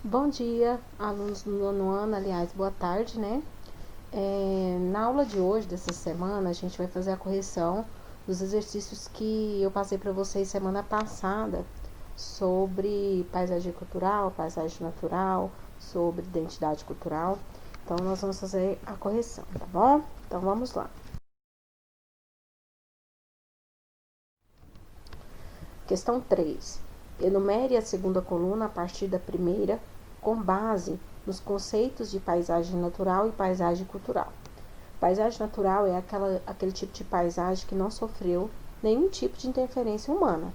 Bom dia, alunos do nono ano, aliás, boa tarde, né? Na aula de hoje, dessa semana, a gente vai fazer a correção dos exercícios que eu passei para vocês semana passada sobre paisagem cultural, paisagem natural, sobre identidade cultural. Então, nós vamos fazer a correção, tá bom? Então, vamos lá. Questão 3. Enumere a segunda coluna a partir da primeira, com base nos conceitos de paisagem natural e paisagem cultural. Paisagem natural é aquele tipo de paisagem que não sofreu nenhum tipo de interferência humana.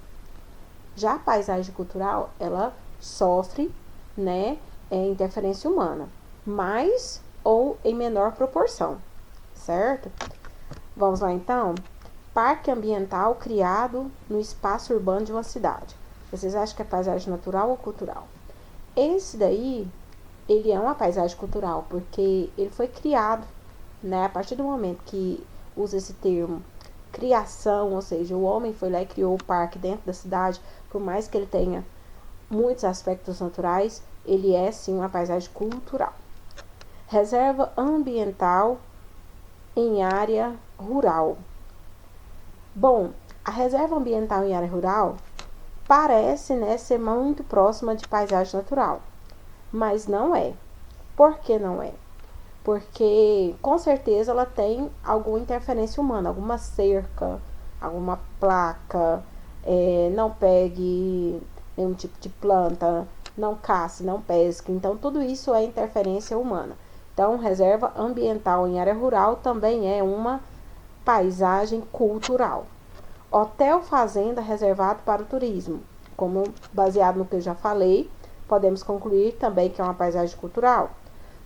Já a paisagem cultural, ela sofre, interferência humana, mais ou em menor proporção, certo? Vamos lá então? Parque ambiental criado no espaço urbano de uma cidade. Vocês acham que é paisagem natural ou cultural? Esse daí, ele é uma paisagem cultural, porque ele foi criado, né? A partir do momento que usa esse termo criação, ou seja, o homem foi lá e criou o parque dentro da cidade, por mais que ele tenha muitos aspectos naturais, ele é sim uma paisagem cultural. Reserva ambiental em área rural. Bom, a reserva ambiental em área rural parece, ser muito próxima de paisagem natural, mas não é. Por que não é? Porque com certeza ela tem alguma interferência humana, alguma cerca, alguma placa, não pegue nenhum tipo de planta, não caça, não pesque. Então, tudo isso é interferência humana. Então, reserva ambiental em área rural também é uma paisagem cultural. Hotel fazenda reservado para o turismo. Como baseado no que eu já falei, podemos concluir também que é uma paisagem cultural.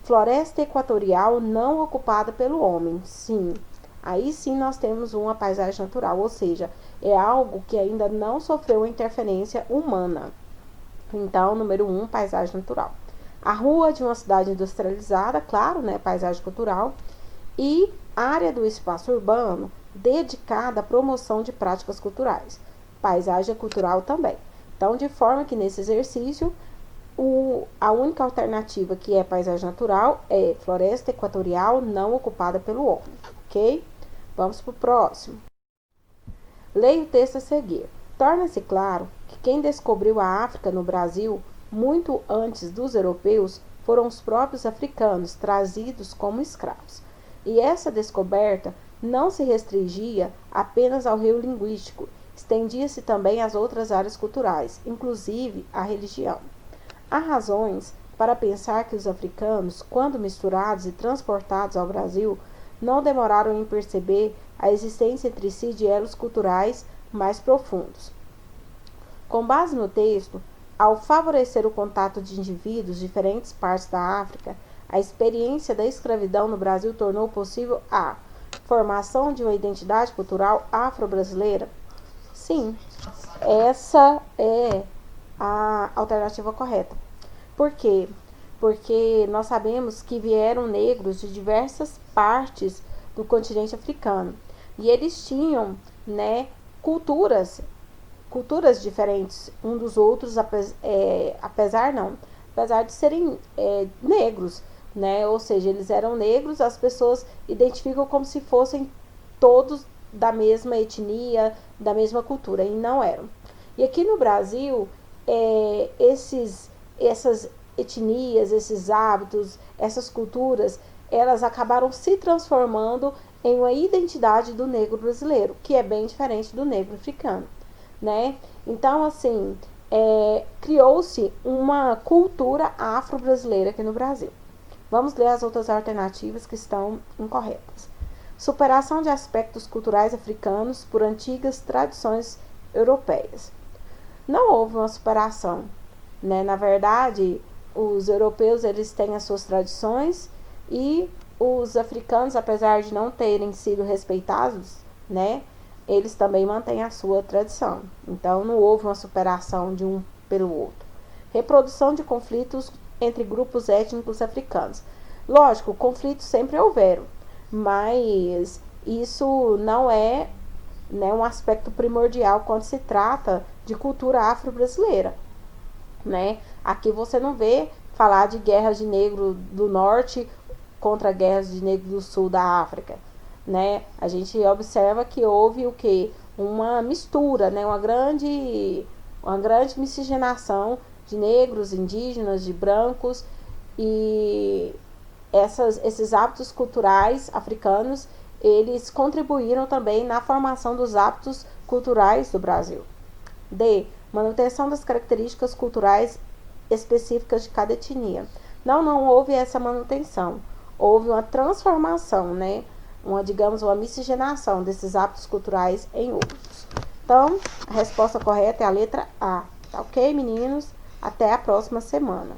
Floresta equatorial não ocupada pelo homem. Sim, aí sim nós temos uma paisagem natural, ou seja, é algo que ainda não sofreu interferência humana. Então, número 1, paisagem natural. A rua de uma cidade industrializada, claro, paisagem cultural. E área do espaço urbano dedicada à promoção de práticas culturais. Paisagem cultural também. Então, de forma que nesse exercício, a única alternativa que é paisagem natural é floresta equatorial não ocupada pelo homem, ok? Vamos para o próximo. Leia o texto a seguir. Torna-se claro que quem descobriu a África no Brasil muito antes dos europeus foram os próprios africanos, trazidos como escravos. E essa descoberta não se restringia apenas ao rio linguístico, estendia-se também às outras áreas culturais, inclusive à religião. Há razões para pensar que os africanos, quando misturados e transportados ao Brasil, não demoraram em perceber a existência entre si de elos culturais mais profundos. Com base no texto, ao favorecer o contato de indivíduos de diferentes partes da África, a experiência da escravidão no Brasil tornou possível a formação de uma identidade cultural afro-brasileira? Sim, essa é a alternativa correta. Por quê? Porque nós sabemos que vieram negros de diversas partes do continente africano e eles tinham, culturas diferentes um dos outros, apesar de serem negros, ou seja, eles eram negros, as pessoas identificam como se fossem todos da mesma etnia, da mesma cultura, e não eram. E aqui no Brasil, essas etnias, esses hábitos, essas culturas, elas acabaram se transformando em uma identidade do negro brasileiro, que é bem diferente do negro africano, Então, assim, criou-se uma cultura afro-brasileira aqui no Brasil. Vamos ler as outras alternativas que estão incorretas. Superação de aspectos culturais africanos por antigas tradições europeias. Não houve uma superação, Na verdade, os europeus eles têm as suas tradições e os africanos, apesar de não terem sido respeitados, eles também mantêm a sua tradição. Então, não houve uma superação de um pelo outro. Reprodução de conflitos entre grupos étnicos africanos. Lógico, conflitos sempre houveram, mas isso não é um aspecto primordial quando se trata de cultura afro-brasileira. Aqui você não vê falar de guerras de negro do norte contra guerras de negro do sul da África, né? A gente observa que houve o que? Uma mistura, né? Uma grande miscigenação de negros, indígenas, de brancos, e esses hábitos culturais africanos, eles contribuíram também na formação dos hábitos culturais do Brasil. D. Manutenção das características culturais específicas de cada etnia. Não houve essa manutenção. Houve uma transformação, né? Uma miscigenação desses hábitos culturais em outros. Então, a resposta correta é a letra A. Tá ok, meninos? Até a próxima semana.